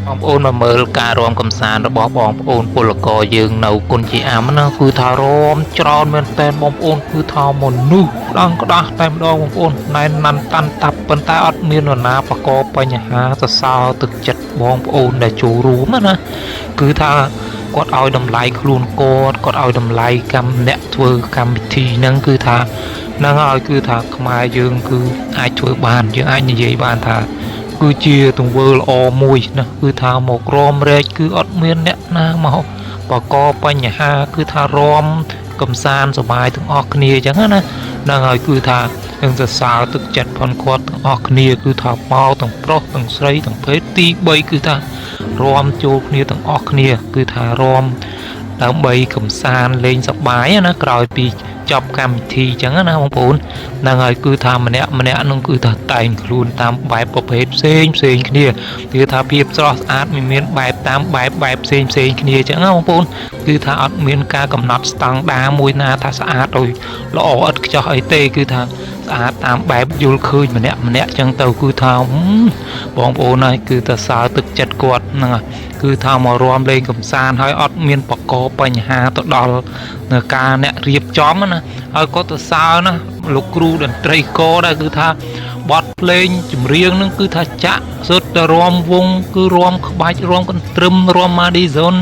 បងប្អូនមកមើលការរួមកំសាន្តរបស់បងប្អូនពលករយើងនៅគុនជាអាមណាគឺថារួមច្រើនមែនតែនបងប្អូនគឺថាមនុស្សក្តាស់តែម្ដងបងប្អូនណែនណាន់តាន់តាប់ប៉ុន្តែអត់មាននរណាបកកបញ្ហាសរសើរទឹកចិត្តបងប្អូនដែលចូលរួមណាគឺថាគាត់ឲ្យតម្លៃខ្លួនគាត់ឲ្យតម្លៃអ្នកធ្វើកម្មវិធីហ្នឹងគឺថាហ្នឹងហើយគឺថាខ្មែរយើងគឺអាចធ្វើបានយើងអាចនិយាយបានថាគឺជាទង្វើល្អមួយណាគឺថាមករំរែកគឺអត់មានអ្នកណាមកបកកបញ្ហាគឺថារំកំសាន្តសប្បាយទាំងអស់គ្នាអញ្ចឹងណាហ្នឹងហើយគឺថានឹងសរសើរទឹកចិត្តផងគាត់ទាំងអស់គ្នាគឺថាមកទាំងប្រុសទាំងស្រីទាំងភេទទី3គឺថារំចូលគ្នាទាំងអស់គ្នាគឺថារំដើម្បីកំសាន្តលេងសប្បាយណាក្រោយពីចប់កម្មវិធីអញ្ចឹងណាបងប្អូនហ្នឹងហើយគឺថាម្នាក់នឹងគឺថាតែងខ្លួនតាមបែបប្រភេទផ្សេងគ្នាគឺថាភាពស្រស់ស្អាតមានបែបតាមបែបផ្សេងគ្នាអញ្ចឹងណាបងប្អូនគឺថាអត់មានការកំណត់ស្តង់ដារមួយណាថាស្អាតឬល្អឥតខ្ចោះអីទេគឺថាស្អាតតាមបែបយល់ឃើញម្នាក់អញ្ចឹងទៅគឺថាបងប្អូនហើយគឺថាសើទឹកចិត្តគាត់ហ្នឹងហើយគឺថាមករួមលេងកំសាន្តហើយអត់មានបកកបញ្ហាទៅដល់នៅការអ្នករៀបចំណាហើយគាត់ទៅសើណាលោកគ្រូតន្ត្រីករដែរគឺថាបទភ្លេងចម្រៀងហ្នឹងគឺថាចាក់សុទ្ធតែរាំវងគឺរាំក្បាច់រាំកន្ទ្រឹមរាំម៉ាឌីហ្សុន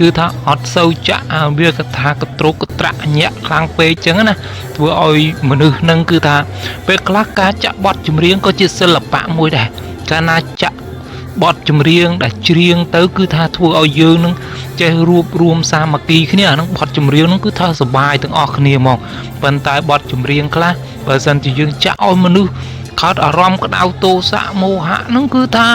គឺថាអត់សូវចាក់វាកថាកត្រុកកត្រាក់ញាក់ខ្លាំងពេកអញ្ចឹងណាធ្វើឲ្យមនុស្សហ្នឹងគឺថាពេលខ្លះការចាក់បទចម្រៀងក៏ជាសិល្បៈមួយដែរកាលណាចាក់បទចម្រៀងដែលច្រៀងទៅគឺថាធ្វើឲ្យយើងនឹងចេះរួបរួមសាមគ្គីគ្នាអានឹងបទចម្រៀងនឹងគឺថាសប្បាយទាំងអស់គ្នាហ្មងប៉ុន្តែបទចម្រៀងខ្លះបើសិនជាយើងចាក់ឲ្យមនុស្សកើតអារម្មណ៍ក្តៅទោសៈមោហៈនឹងគឺថា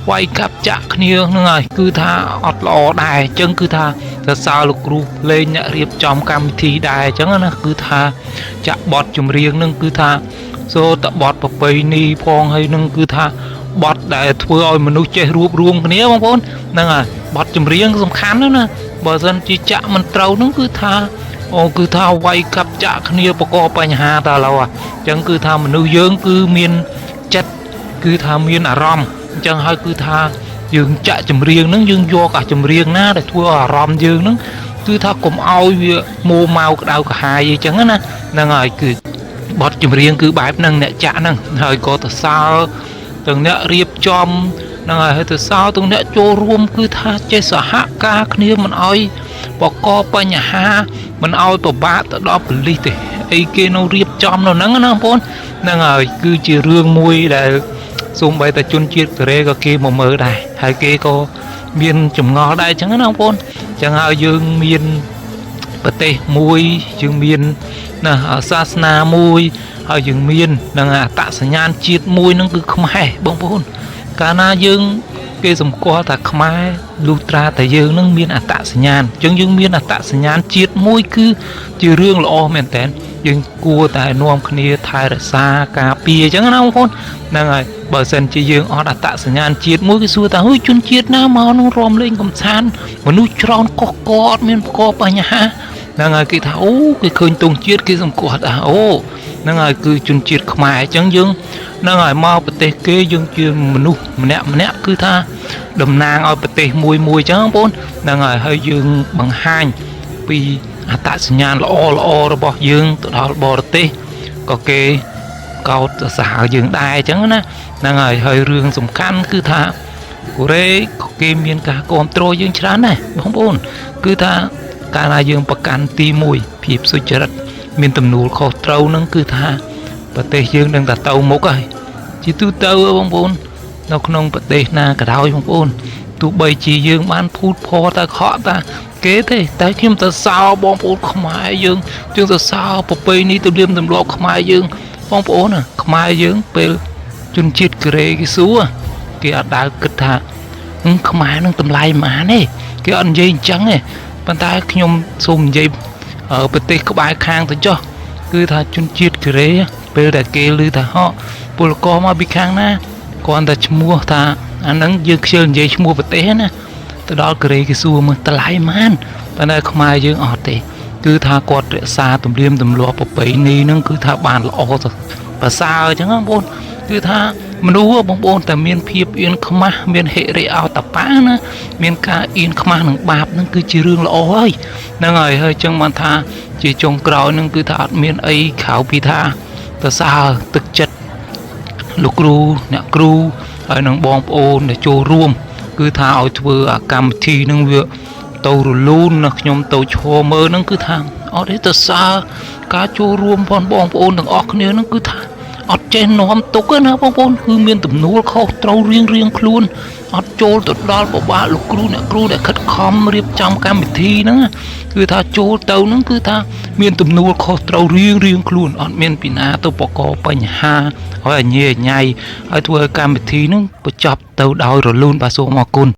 វាយកាប់ចាក់គ្នាហ្នឹងហើយគឺថាអត់ល្អដែរអញ្ចឹងគឺថាសរសើរលោកគ្រូភ្លេងអ្នករៀបចំកម្មវិធីដែរអញ្ចឹងណាគឺថាចាក់បទចម្រៀងនឹងគឺថាសូតបទប្រពៃណីផងហើយនឹងគឺថាបទដែលធ្វើឲ្យមនុស្សចេះរួបរวมគ្នាបងប្អូនហ្នឹងហើយបទចម្រៀងសំខាន់ណាបើសិនជាចាក់មិនត្រូវហ្នឹងគឺថាគឺថាវាយកាប់ចាក់គ្នាបកកបញ្ហាតើឥឡូវអញ្ចឹងគឺថាមនុស្សយើងគឺមានចិត្តគឺថាមានអារម្មណ៍អញ្ចឹងហើយគឺថាយើងចាក់ចម្រៀងហ្នឹងយើងយកអាចម្រៀងណាដែលធ្វើឲ្យអារម្មណ៍យើងហ្នឹងគឺថាកុំឲ្យវាមួម៉ៅក្តៅក្រហាយអីចឹងណាហ្នឹងហើយគឺបទចម្រៀងគឺបែបហ្នឹងអ្នកចាក់ហ្នឹងហើយក៏ទៅសើទាំងអ្នករៀបចំហ្នឹងហើយទៅសើទាំងអ្នកចូលរួមគឺថាចេះសហការគ្នាមិនឲ្យបកកបញ្ហាមិនឲ្យពិបាកទៅដល់ប៉ូលីសទេអីគេនៅរៀបចំនៅហ្នឹងណាបងប្អូនហ្នឹងហើយគឺជារឿងមួយដែលសូម្បីតែជនជាតិកូរ៉េក៏គេមកមើលដែរហើយគេក៏មានចម្ងល់ដែរអញ្ចឹងណាបងប្អូនអញ្ចឹងហើយយើងមានប្រទេសមួយយើងមានណាសាសនាមួយហើយយើងមាននឹងអត្តសញ្ញាណជាតិមួយនឹងគឺខ្មែរបងប្អូនកាលណាយើងគេសម្គាល់ថាខ្មែរលុះត្រាតែយើងនឹងមានអត្តសញ្ញាណអញ្ចឹងយើងមានអត្តសញ្ញាណជាតិមួយគឺជារឿងល្អមែនតើយើងគួរតែនាំគ្នាថែរក្សាការពារអញ្ចឹងណាបងប្អូនហ្នឹងហើយបើសិនជាយើងអត់អត្តសញ្ញាណជាតិមួយគេសួរថាហុយជនជាតិណាមកនឹងរំលេងកំសាន្តមនុស្សច្រើនកុសកអត់មានបកបញ្ហាហ្នឹងហើយគេថាអូគេឃើញទងជាតិគេសម្គាល់ថាអូហ្នឹងហើយគឺជនជាតិខ្មែរអញ្ចឹងយើងហ្នឹងហើយមកប្រទេសគេយើងជាមនុស្សម្នាក់គឺថាតំណាងឲ្យប្រទេសមួយអញ្ចឹងបងប្អូនហ្នឹងហើយយើងបង្ហាញពីអត្តសញ្ញាណល្អរបស់យើងទៅដល់បរទេសក៏គេកោតសរសើរយើងដែរអញ្ចឹងណាហ្នឹងហើយរឿងសំខាន់គឺថាកូរ៉េក៏គេមានការគ្រប់គ្រងយើងច្រើនដែរបងប្អូនគឺថាកាលណាយើងប្រកាន់ទី1ភាពសុចរិតមានទំនួលខុសត្រូវនឹងគឺថាប្រទេសយើងនឹងតែទៅមុខហើយជាទូទៅបងប្អូននៅក្នុងប្រទេសណាក៏ដោយបងប្អូនទោះបីជាយើងបានភូតផតែខកតាគេទេតែខ្ញុំទៅសើបងប្អូនខ្មែរយើងទៅសើប្រពៃណីទំនៀមទម្លាប់ខ្មែរយើងបងប្អូនខ្មែរយើងពេលជនជាតិកូរ៉េគេសួរគេអត់ដើរគិតថាខ្មែរនឹងតម្លៃប៉ុន្មានទេគេអត់និយាយអញ្ចឹងទេប៉ុន្តែខ្ញុំសូមនិយាយប្រទេសក្បែរខាងទៅចុះគឺថាជនជាតិកូរ៉េពេលដែលគេឮថាហោពលករមកពីខាងណាគាត់តែឈ្មោះថាអាហ្នឹងយើងខ្ជិលនិយាយឈ្មោះប្រទេសណាទៅដល់កូរ៉េគេសួរមើលតម្លៃប៉ុន្មានប៉ុន្តែខ្មែរយើងអត់ទេគឺថាគាត់រក្សាទំនៀមទម្លាប់ប្រពៃណីហ្នឹងគឺថាបានល្អប្រសើរអញ្ចឹងបងប្អូនគឺថា មនុស្សបងប្អូនតែមានភាពអៀនខ្មាស់មានហិរិអោតបៈណាមានការអៀនខ្មាស់នឹងបាបហ្នឹងគឺជារឿងល្អហើយហ្នឹងហើយចឹងបានថាជាចុងក្រោយហ្នឹងគឺថាអត់មានអីក្រៅពីថាទៅសើទឹកចិត្តលោកគ្រូអ្នកគ្រូហើយនឹងបងប្អូនដែលចូលរួមគឺថាឲ្យធ្វើអាកម្មវិធីហ្នឹងវាទៅរលូនណាខ្ញុំទៅឈរមើលហ្នឹងគឺថាអត់ទេទៅសើការចូលរួមផងបងប្អូនទាំងអស់គ្នាហ្នឹងគឺថាអត់ចេះនាំទុកទេណាបងប្អូនគឺមានទំនួលខុសត្រូវរៀងខ្លួនអត់ចូលទៅដល់បបាក់លោកគ្រូអ្នកគ្រូដែលខិតខំរៀបចំកម្មវិធីហ្នឹងគឺថាចូលទៅហ្នឹងគឺថាមានទំនួលខុសត្រូវរៀងខ្លួនអត់មានពីណាទៅបកកបញ្ហាហើយអញញ៉ៃឲ្យធ្វើឲ្យកម្មវិធីហ្នឹងបញ្ចប់ទៅដោយរលូនបាទសូមអរគុណ